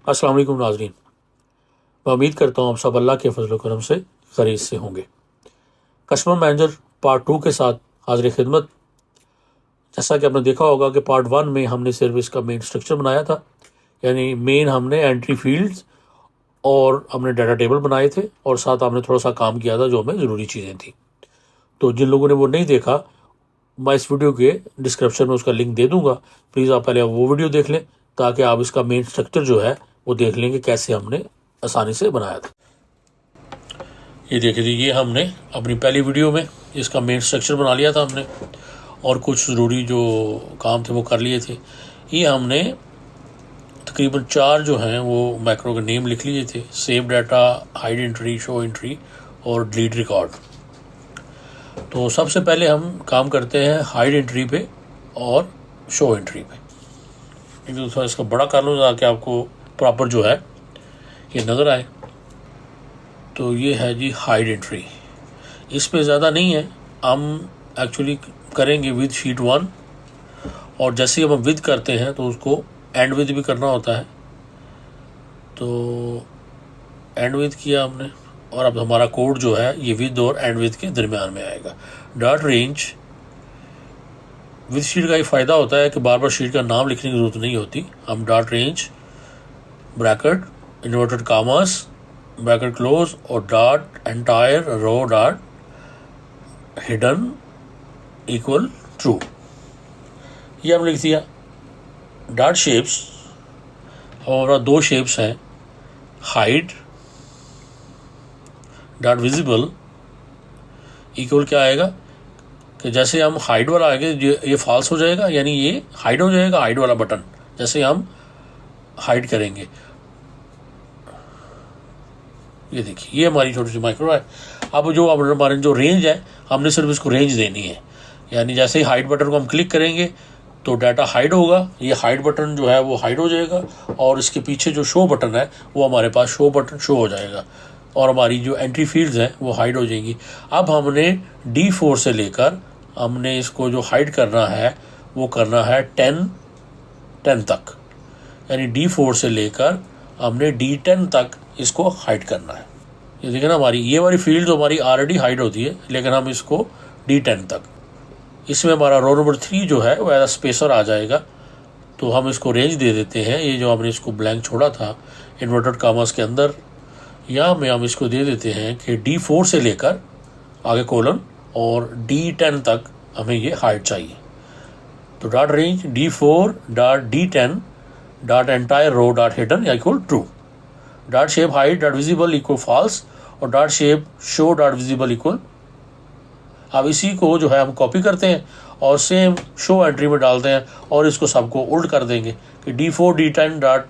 अस्सलाम वालेकुम नाज़रीन। मैं उम्मीद करता हूँ आप सब अल्लाह के फजल करम से खरीद से होंगे। कस्टमर मैनेजर पार्ट 2 के साथ हाजिर खिदमत। जैसा कि आपने देखा होगा कि पार्ट 1 में हमने सर्विस का मेन स्ट्रक्चर बनाया था, यानी मेन हमने एंट्री फील्ड्स और हमने डाटा टेबल बनाए थे और साथ हमने थोड़ा सा काम किया था जो हमें ज़रूरी चीज़ें थी। तो जिन लोगों ने वो नहीं देखा, मैं इस वीडियो के डिस्क्रिप्शन में उसका लिंक दे दूंगा। प्लीज़ आप पहले वो वीडियो देख लें ताकि आप इसका मेन स्ट्रक्चर जो है वो देख लेंगे कैसे हमने आसानी से बनाया था। ये देखिए जी, ये हमने अपनी पहली वीडियो में इसका मेन स्ट्रक्चर बना लिया था हमने, और कुछ ज़रूरी जो काम थे वो कर लिए थे। ये हमने तकरीबन 4 जो हैं वो मैक्रो के नेम लिख लिए थे: save data, hide entry, show entry और डिलीट रिकॉर्ड। तो सबसे पहले हम काम करते हैं हाइड एंट्री पे और शो एंट्री पे। एक थोड़ा इसका बड़ा कर लो ताकि आपको प्रॉपर जो है ये नज़र आए। तो ये है जी हाइड एंट्री। इस पे ज़्यादा नहीं है, हम एक्चुअली करेंगे विद शीट 1, और जैसे ही हम विद करते हैं तो उसको एंड विद भी करना होता है। तो एंड विद किया हमने, और अब हमारा कोड जो है ये विद और एंड विद के दरमियान में आएगा। डॉट रेंज विद शीट का ये फ़ायदा होता है कि बार बार शीट का नाम लिखने की ज़रूरत नहीं होती। हम dot range bracket inverted commas bracket close और dot entire row dot hidden equal true, ये हमने लिख दिया। डॉट शेप्स, हमारा 2 शेप्स हैं, हाइड डॉट विजिबल इक्वल क्या आएगा कि जैसे हम हाइड वाला आएगा ये फॉल्स हो जाएगा, यानी ये हाइड हो जाएगा। हाइड वाला बटन जैसे हम हाइड करेंगे, ये देखिए ये हमारी छोटी सी माइक्रो है। अब जो हमारे जो रेंज है हमने सिर्फ इसको रेंज देनी है, यानी जैसे ही हाइड बटन को हम क्लिक करेंगे तो डाटा हाइड होगा, ये हाइड बटन जो है वो हाइड हो जाएगा, और इसके पीछे जो शो बटन है वो हमारे पास शो बटन शो हो जाएगा, और हमारी जो एंट्री फील्ड्स हैं वो हाइड हो जाएंगी। अब हमने D4 से लेकर हमने इसको जो हाइड करना है वो करना है 10 तक, यानी D4 से लेकर हमने D10 तक इसको हाइड करना है। ये देखिए ना, हमारी ये वाली फील्ड जो हमारी ऑलरेडी हाइड होती है, लेकिन हम इसको D10 तक, इसमें हमारा रो नंबर 3 जो है वो एज स्पेसर आ जाएगा। तो हम इसको रेंज दे देते हैं, ये जो हमने इसको ब्लैंक छोड़ा था इन्वर्टेड कामास के अंदर, यहाँ में हम इसको दे देते हैं कि D4 से लेकर आगे कोलन और D10 तक हमें ये हाइड चाहिए। तो dot range D4 dot D10 dot entire row dot hidden equal true, dot shape hide dot visible equal false, और dot shape show dot visible equal. अब इसी को जो है हम कॉपी करते हैं और सेम शो एंट्री में डालते हैं, और इसको सबको उल्ट कर देंगे कि D4 D10 डॉट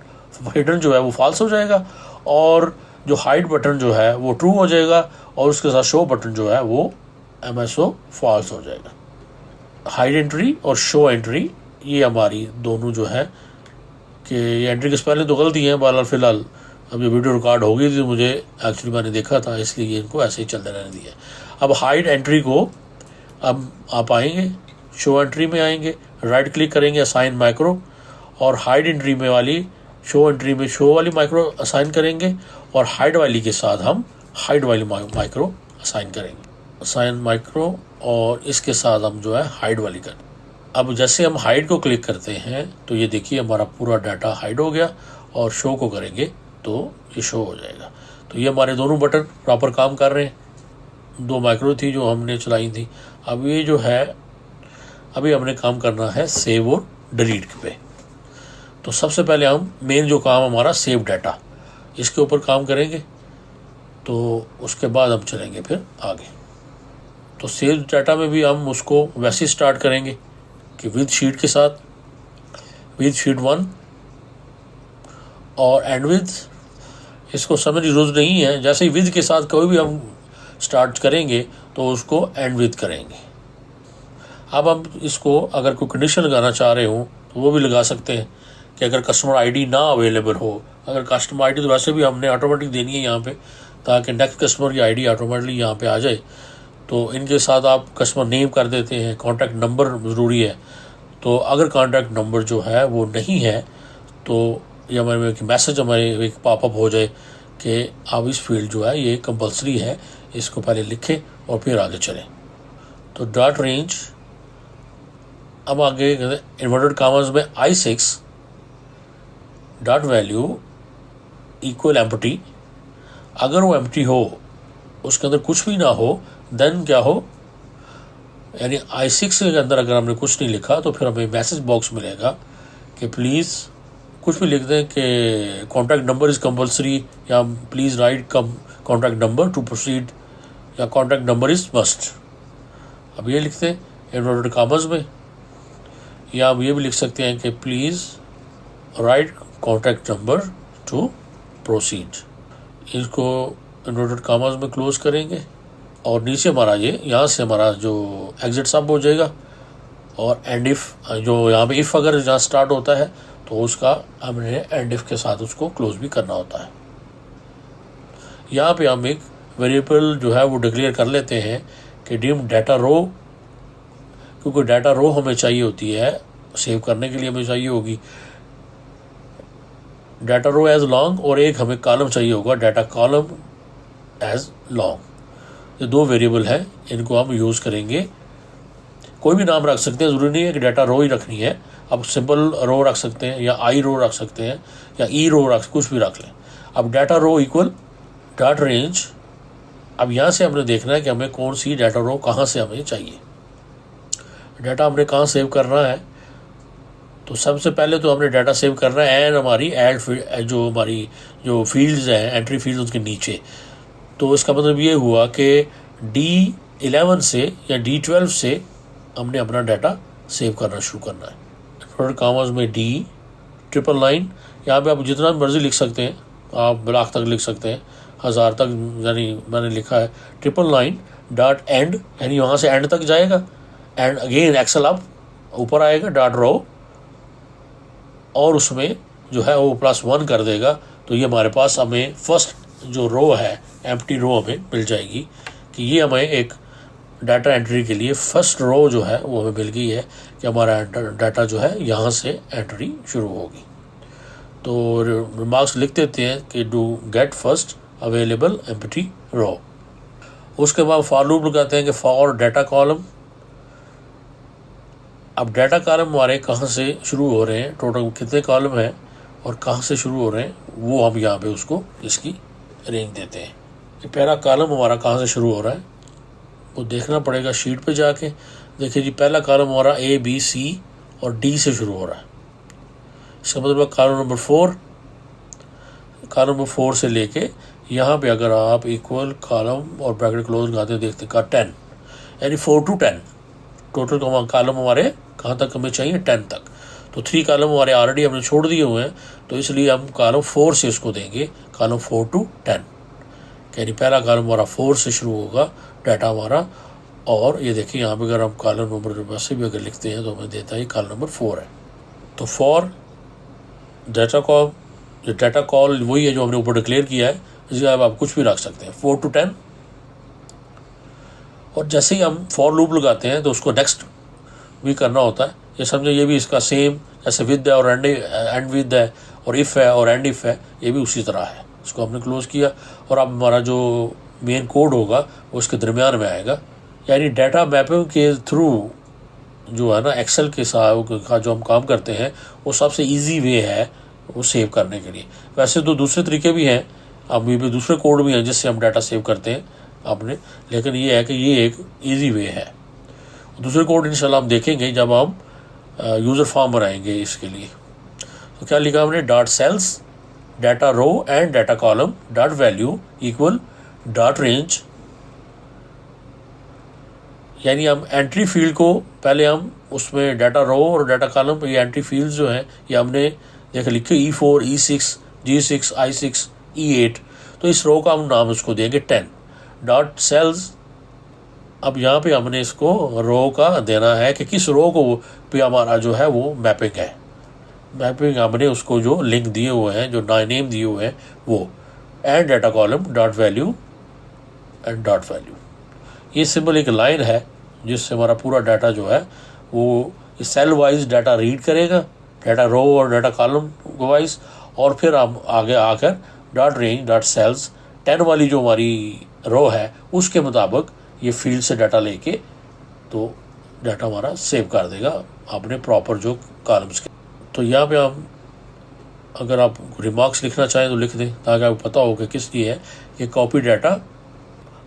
हिडन जो है वो फॉल्स हो जाएगा, और जो हाइड बटन जो है वो ट्रू हो जाएगा, और उसके साथ शो बटन जो है वो MSO फॉल्स हो जाएगा। हाइड एंट्री और शो एंट्री ये हमारी दोनों जो है कि ये एंट्री के पहले तो गलती है, बहरहाल फ़िलहाल अब ये वीडियो रिकॉर्ड हो गई थी, मुझे एक्चुअली मैंने देखा था इसलिए इनको ऐसे ही चलते रहने दिया। अब हाइड एंट्री को अब आप आएंगे शो एंट्री में, आएंगे राइट क्लिक करेंगे असाइन माइक्रो, और हाइड एंट्री में वाली शो एंट्री में शो वाली माइक्रो असाइन करेंगे, और हाइड वाली के साथ हम हाइड वाली माइक्रो असाइन करेंगे। असाइन माइक्रो और इसके साथ हम जो है हाइड वाली कर। अब जैसे हम हाइड को क्लिक करते हैं तो ये देखिए हमारा पूरा डाटा हाइड हो गया, और शो को करेंगे तो ये शो हो जाएगा। तो ये हमारे दोनों बटन प्रॉपर काम कर रहे हैं। 2 माइक्रो थी जो हमने चलाई थी। अब ये जो है अभी हमने काम करना है सेव और डिलीट पे। तो सबसे पहले हम मेन जो काम हमारा सेव डाटा, इसके ऊपर काम करेंगे, तो उसके बाद हम चलेंगे फिर आगे। तो सेव डाटा में भी हम उसको वैसे ही स्टार्ट करेंगे कि विद शीट के साथ, विद शीट 1 और एंड विद। इसको समझ की जरूरत नहीं है, जैसे ही विद के साथ कोई भी हम स्टार्ट करेंगे तो उसको एंड विद करेंगे। अब हम इसको अगर कोई कंडीशन लगाना चाह रहे हो तो वो भी लगा सकते हैं कि अगर कस्टमर आईडी ना अवेलेबल हो। अगर कस्टमर आईडी तो वैसे भी हमने ऑटोमेटिक देनी है यहाँ पे, ताकि नेक्स्ट कस्टमर की आईडी ऑटोमेटिकली यहाँ पे आ जाए। तो इनके साथ आप कस्टमर नेम कर देते हैं, कॉन्टैक्ट नंबर ज़रूरी है। तो अगर कॉन्टैक्ट नंबर जो है वो नहीं है तो या हमारे एक मैसेज हमारे एक पॉपअप हो जाए कि अब इस फील्ड जो है ये कंपलसरी है, इसको पहले लिखें और फिर आगे चलें। तो डॉट रेंज, अब आगे इन्वर्टेड कॉमास में I6 dot value equal empty. अगर वो एम्प्टी हो, उसके अंदर कुछ भी ना हो, देन क्या हो, यानी I6 के अंदर अगर हमने कुछ नहीं लिखा तो फिर हमें मैसेज बॉक्स मिलेगा कि प्लीज़ कुछ भी लिख दें कि कॉन्टैक्ट नंबर इज़ कंपलसरी, या please write contact number two proceed, या कॉन्टैक्ट नंबर इज़ मस्ट। अब ये लिखते हैं इन्वर्टेड कॉमास में, या आप ये भी लिख सकते हैं कि please write contact number two proceed. इसको इन्वर्टेड कॉमास में क्लोज करेंगे और नीचे हमारा ये यहाँ से हमारा जो एग्जिट सब हो जाएगा, और एंड इफ़ जो यहाँ पे इफ़ अगर जहाँ स्टार्ट होता है तो उसका हमने एंड इफ़ के साथ उसको क्लोज भी करना होता है। यहाँ पे हम एक वेरिएबल जो है वो डिक्लेयर कर लेते हैं कि डिम डाटा रो, क्योंकि डाटा रो हमें चाहिए होती है, सेव करने के लिए हमें चाहिए होगी डाटा रो एज लॉन्ग, और एक हमें कॉलम चाहिए होगा डाटा कॉलम एज लॉन्ग। ये दो वेरिएबल है, इनको हम यूज़ करेंगे। कोई भी नाम रख सकते हैं, ज़रूरी नहीं है कि डाटा रो ही रखनी है। अब सिंपल रो रख सकते हैं, या आई रो रख सकते हैं, या ई रो कुछ भी रख लें। अब data rho equal dot range. अब यहाँ से हमने देखना है कि हमें कौन सी डाटा रो कहाँ से हमें चाहिए, डाटा हमने कहाँ सेव करना है। तो सबसे पहले तो हमने डाटा सेव करना है एंड हमारी एड जो हमारी जो फील्ड्स हैं, एंट्री फील्ड उसके नीचे। तो इसका मतलब ये हुआ कि D11 से या D12 से हमने अपना डाटा सेव करना शुरू करना है। इन्वर्टेड कॉमास में D ट्रिपल लाइन, यहाँ पे आप जितना मर्जी लिख सकते हैं, आप लाख तक लिख सकते हैं, 1000 तक, यानी मैंने लिखा है ट्रिपल लाइन डॉट एंड, यानी वहाँ से एंड तक जाएगा, एंड अगेन एक्सेल अप ऊपर आएगा डॉट रो, और उसमें जो है वो +1 कर देगा। तो ये हमारे पास हमें फर्स्ट जो रो है, एम्प्टी रो हमें मिल जाएगी कि ये हमें एक डाटा एंट्री के लिए फर्स्ट रो जो है वो हमें मिल गई है कि हमारा डाटा जो है यहाँ से एंट्री शुरू होगी। तो रिमार्क्स लिख देते हैं कि do get first available empty row. उसके बाद फॉर लूप लगाते हैं कि फॉर डाटा कॉलम। अब डाटा कॉलम हमारे कहाँ से शुरू हो रहे हैं, टोटल कितने कॉलम हैं और कहाँ से शुरू हो रहे हैं, वो हम यहाँ पे उसको इसकी रेंज देते हैं कि पहला कॉलम हमारा कहाँ से शुरू हो रहा है, वो देखना पड़ेगा शीट पे जाके। देखिए जी, पहला कॉलम हमारा A B C और D से शुरू हो रहा है। इसका मतलब कॉलम नंबर 4, कॉलम नंबर 4 से लेके यहाँ पे अगर आप इक्वल कॉलम और ब्रैकेट क्लोज लगाते हैं, देखते का 10, यानी 4 to 10 टोटल कॉलम हमारे कहाँ तक हमें चाहिए, 10 तक। तो 3 कॉलम हमारे ऑलरेडी हमने छोड़ दिए हुए हैं, तो इसलिए हम कॉलम 4 से इसको देंगे, कॉलम 4 to 10, यानी पहला कॉलम हमारा 4 से शुरू होगा डाटा हमारा। और ये देखिए यहाँ पे अगर हम कॉलम नंबर वैसे भी अगर लिखते हैं तो हमें देता है कॉलम नंबर 4 है। तो फॉर डाटा कॉल, जो डाटा कॉल वही है जो हमने ऊपर डिक्लेयर किया है, इसके अब आप कुछ भी रख सकते हैं 4 to 10। और जैसे ही हम फॉर लूप लगाते हैं तो उसको नेक्स्ट भी करना होता है। ये समझे, ये भी इसका सेम जैसे विद है और एंड विद है, और इफ़ है और एंड इफ़ है, ये भी उसी तरह है। इसको हमने क्लोज किया, और अब हमारा जो मेन कोड होगा वो इसके दरमियान में आएगा। यानी डाटा मैपिंग के थ्रू जो है ना एक्सेल के साथ जो हम काम करते हैं, वो सबसे ईजी वे है वो सेव करने के लिए। वैसे तो दूसरे तरीके भी हैं, अब ये भी दूसरे कोड भी हैं जिससे हम डाटा सेव करते हैं अपने, लेकिन ये है कि ये एक ईजी वे है। दूसरे कोड इंशाल्लाह हम देखेंगे जब हम यूज़र फॉर्म बनाएंगे इसके लिए। तो क्या लिखा हमने, dot cells data row and data column dot value equal dot range. यानी हम एंट्री फील्ड को पहले हम उसमें डाटा रो और डाटा कॉलम, ये एंट्री फील्ड जो हैं ये हमने देख लिखे E4 E6 G6 I6 E8। तो इस रो का हम नाम उसको देंगे 10 डॉट सेल्स। अब यहाँ पे हमने इसको रो का देना है कि किस रो को पे हमारा जो है वो मैपिंग है। मैपिंग हमने उसको जो लिंक दिए हुए हैं, जो नेम दिए हुए हैं वो, and data column dot value and dot value. ये सिंपल एक लाइन है जिससे हमारा पूरा डाटा जो है वो सेल वाइज डाटा रीड करेगा, डाटा रो और डाटा कॉलम वाइज, और फिर हम आगे आकर डॉट रेंज डॉट सेल्स 10 वाली जो हमारी रो है उसके मुताबिक ये फील्ड से डाटा लेके तो डाटा हमारा सेव कर देगा आपने प्रॉपर जो कॉलम्स के। तो यहाँ पे हम अगर आप रिमार्क्स लिखना चाहें तो लिख दें ताकि आपको पता हो कि किस लिए है। ये copy data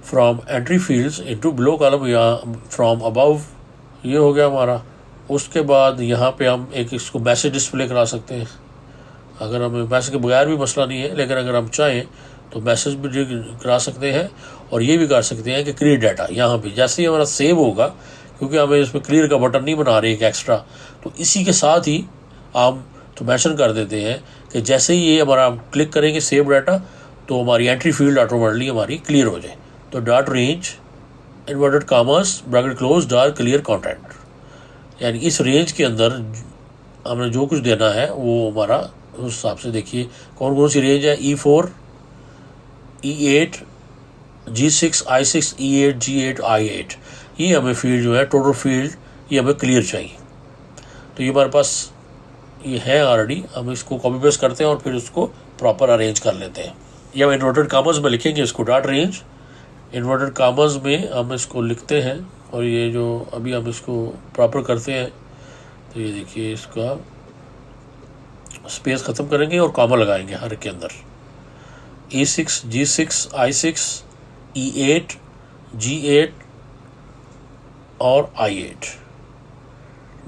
from entry fields into below column या फ्रॉम अबव, ये हो गया हमारा। उसके बाद यहाँ पे हम एक इसको मैसेज डिस्प्ले करा सकते हैं। अगर हमें मैसेज के बगैर भी मसला नहीं है, लेकिन अगर हम चाहें तो मैसेज भी करा सकते हैं और ये भी कर सकते हैं कि क्लियर डाटा यहाँ पे जैसे ही हमारा सेव होगा, क्योंकि हमें इसमें क्लियर का बटन नहीं बना रहे एक एक्स्ट्रा, तो इसी के साथ ही हम तो मेंशन कर देते हैं कि जैसे ही ये हमारा क्लिक करेंगे सेव डाटा तो हमारी एंट्री फील्ड ऑटोमेटिकली हमारी क्लियर हो जाए। तो dot range inverted commas bracket close dot clear content, यानी इस रेंज के अंदर हमने जो कुछ देना है वो हमारा उस हिसाब से देखिए कौन कौन सी रेंज है। E4, E8, G6, I6, E8, G8, I8, ये हमें फील्ड जो है टोटल फील्ड ये हमें क्लियर चाहिए। तो ये हमारे पास ये है ऑलरेडी, हम इसको कॉपी पेस्ट करते हैं और फिर उसको प्रॉपर अरेंज कर लेते हैं। ये हम इन्वर्टेड कॉमर्स में लिखेंगे इसको डॉट रेंज इन्वर्टेड कॉमर्स में हम इसको लिखते हैं और ये जो अभी हम इसको प्रॉपर करते हैं तो ये देखिए इसका स्पेस ख़त्म करेंगे और कॉमा लगाएंगे हर के अंदर। E6, G6, I6, E8, G8 और I8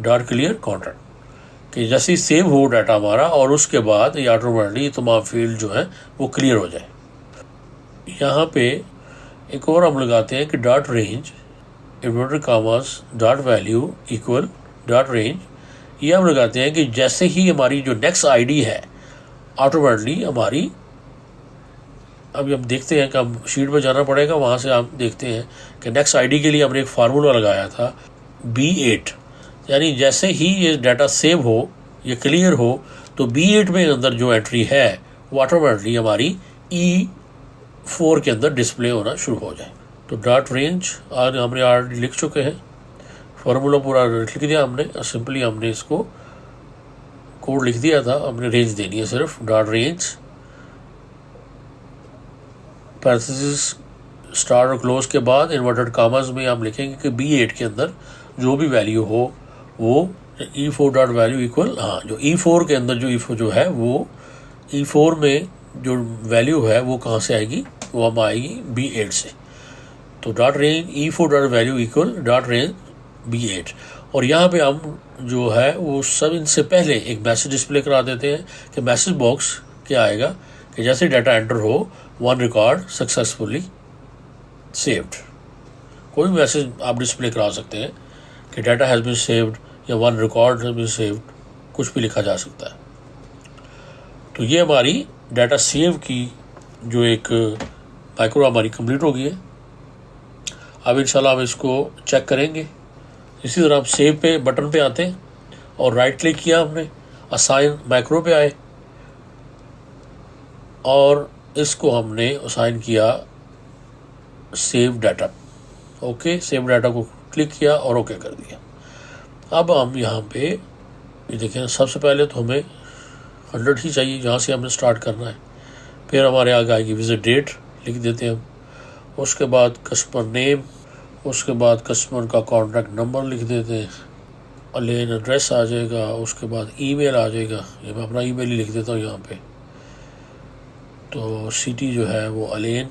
डॉट क्लियर कॉन्टेंट कि जैसे ही सेव हो डाटा हमारा और उसके बाद ये ऑटोमेटिकली तमाम फील्ड जो है वो क्लियर हो जाए। यहाँ पे एक और हम लगाते हैं कि dot range inverted commas dot value equal dot range, ये हम लगाते हैं कि जैसे ही हमारी जो नेक्स्ट आईडी है ऑटोमेटिकली हमारी, अभी हम देखते हैं कि हम शीट में जाना पड़ेगा, वहाँ से हम देखते हैं कि नेक्स्ट आईडी के लिए हमने एक फार्मूला लगाया था B8, यानी जैसे ही ये डाटा सेव हो ये क्लियर हो तो B8 में अंदर जो एंट्री है वो ऑटोमेटिकली हमारी E4 के अंदर डिस्प्ले होना शुरू हो जाए। तो डॉट रेंज आज हमने ऑलरेडी लिख चुके हैं, फार्मूला पूरा लिख दिया हमने, सिंपली हमने इसको कोड लिख दिया था, हमने रेंज देनी है सिर्फ। डॉट रेंज पैरेंथेसिस स्टार और क्लोज के बाद इन्वर्टेड कॉमर्स में हम लिखेंगे कि B8 के अंदर जो भी वैल्यू हो वो E4 डॉट वैल्यू इक्वल, हाँ जो E4 के अंदर जो E4 जो है वो E4 में जो वैल्यू है वो कहाँ से आएगी, वो हम आएगी B8 से। तो dot range E4 dot value equal dot range B8, और यहाँ पे हम जो है वो सब इनसे पहले एक मैसेज डिस्प्ले करा देते हैं कि मैसेज बॉक्स क्या आएगा कि जैसे डाटा एंटर हो 1 रिकॉर्ड सक्सेसफुली सेव्ड। कोई मैसेज आप डिस्प्ले करा सकते हैं कि डाटा हैज़ बीन सेव्ड या 1 रिकॉर्ड हैज़ बीन सेव्ड, कुछ भी लिखा जा सकता है। तो ये हमारी डाटा सेव की जो एक माइक्रो हमारी कंप्लीट हो गई है। अब इंशाल्लाह हम इसको चेक करेंगे। इसी तरह हम सेव पे बटन पे आते हैं और राइट क्लिक किया हमने, असाइन माइक्रो पे आए और इसको हमने असाइन किया save data. Okay, save data को क्लिक किया और ओके कर दिया। अब हम यहाँ पे ये देखें, सबसे पहले तो हमें 100 ही चाहिए जहाँ से हमें स्टार्ट करना है। फिर हमारे आगे आएगी विजिट डेट, लिख देते हैं हम। उसके बाद कस्टमर नेम, उसके बाद कस्टमर का कॉन्टैक्ट नंबर लिख देते हैं, अलेन एड्रेस आ जाएगा, उसके बाद ईमेल आ जाएगा। ये मैं अपना ईमेल ही लिख देता हूँ यहाँ पे। तो सिटी जो है वो अलेन,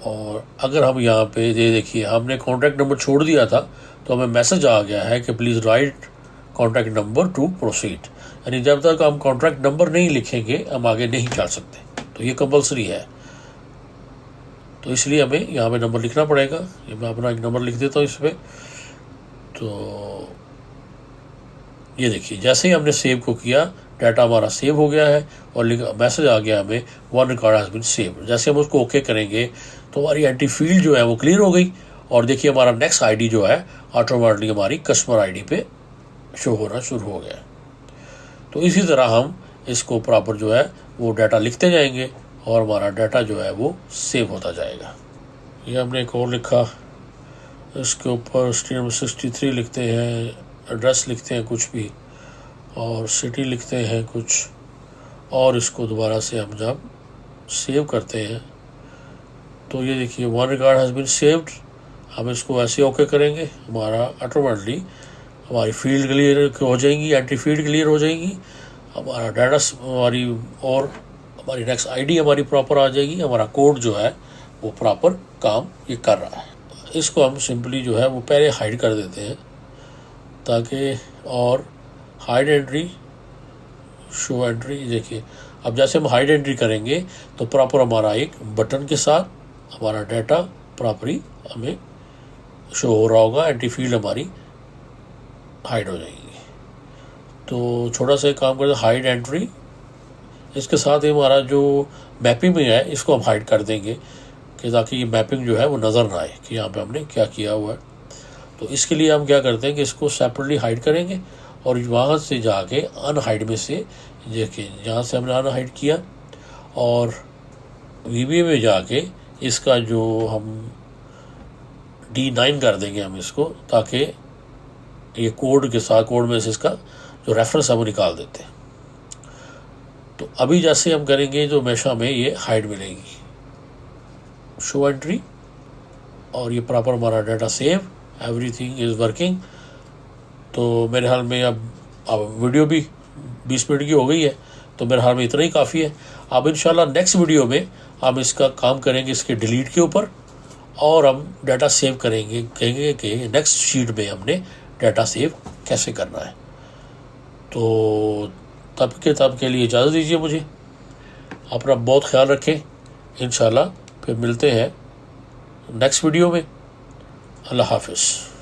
और अगर हम यहाँ पे देखिए हमने कॉन्टैक्ट नंबर छोड़ दिया था तो हमें मैसेज आ गया है कि please write contact number two proceed, यानी जब तक हम कॉन्टैक्ट नंबर नहीं लिखेंगे हम आगे नहीं चल सकते। तो ये कंपलसरी है, तो इसलिए हमें यहाँ पे नंबर लिखना पड़ेगा। ये मैं अपना एक नंबर लिख देता हूँ इस पर। तो ये देखिए जैसे ही हमने सेव को किया डाटा हमारा सेव हो गया है और मैसेज आ गया हमें 1 रिकॉर्ड हैज़ बीन सेव। जैसे हम उसको ओके करेंगे तो हमारी एंट्री फील्ड जो है वो क्लियर हो गई और देखिए हमारा नेक्स्ट आईडी जो है ऑटोमेटिकली हमारी कस्टमर आईडी पे शो होना शुरू हो गया। तो इसी तरह हम इसको प्रॉपर जो है वो डाटा लिखते जाएंगे और हमारा डाटा जो है वो सेव होता जाएगा। ये हमने एक और लिखा, इसके ऊपर स्ट्रीट नंबर 63 लिखते हैं, एड्रेस लिखते हैं कुछ भी, और सिटी लिखते हैं कुछ, और इसको दोबारा से हम जब सेव करते हैं तो ये देखिए one record has been saved. हम इसको ऐसे ओके करेंगे, हमारा ऑटोमेटिकली हमारी फील्ड क्लियर हो जाएंगी, एंट्री फील्ड क्लियर हो जाएगी, हमारा डाटा हमारी और हमारी नेक्स्ट आईडी हमारी प्रॉपर आ जाएगी, हमारा कोड जो है वो प्रॉपर काम ये कर रहा है। इसको हम सिंपली जो है वो पहले हाइड कर देते हैं ताकि, और हाइड एंट्री शो एंट्री, देखिए अब जैसे हम हाइड एंट्री करेंगे तो प्रॉपर हमारा एक बटन के साथ हमारा डाटा प्रॉपरली हमें शो हो रहा होगा, एंट्री फील्ड हमारी हाइड हो जाएगी। तो छोटा सा काम करते हैं हाइड एंट्री, इसके साथ ही हमारा जो मैपिंग में है इसको हम हाइड कर देंगे कि ताकि ये मैपिंग जो है वो नज़र ना आए कि यहाँ पे हमने क्या किया हुआ है। तो इसके लिए हम क्या करते हैं कि इसको सेपरेटली हाइड करेंगे और वहाँ से जाके अनहाइड में से देखिए जहाँ से हमने अनहाइड किया और VBA में जाके इसका जो हम D9 कर देंगे हम इसको, ताकि ये कोड के साथ कोड में से इसका जो रेफरेंस है वो निकाल देते हैं। तो अभी जैसे हम करेंगे तो हमेशा में ये हाइड मिलेगी, शो एंट्री, और ये प्रॉपर हमारा data save, everything is working. तो मेरे हाल में अब वीडियो भी 20 मिनट की हो गई है, तो मेरे हाल में इतना ही काफ़ी है। अब इंशाल्लाह नेक्स्ट वीडियो में हम इसका काम करेंगे इसके डिलीट के ऊपर, और हम डाटा सेव करेंगे, कहेंगे कि नेक्स्ट शीट में हमने डाटा सेव कैसे करना है। तो तब के लिए इजाज़त दीजिए मुझे, अपना बहुत ख्याल रखें। इंशाल्लाह फिर मिलते हैं नेक्स्ट वीडियो में। अल्लाह हाफ़िज़।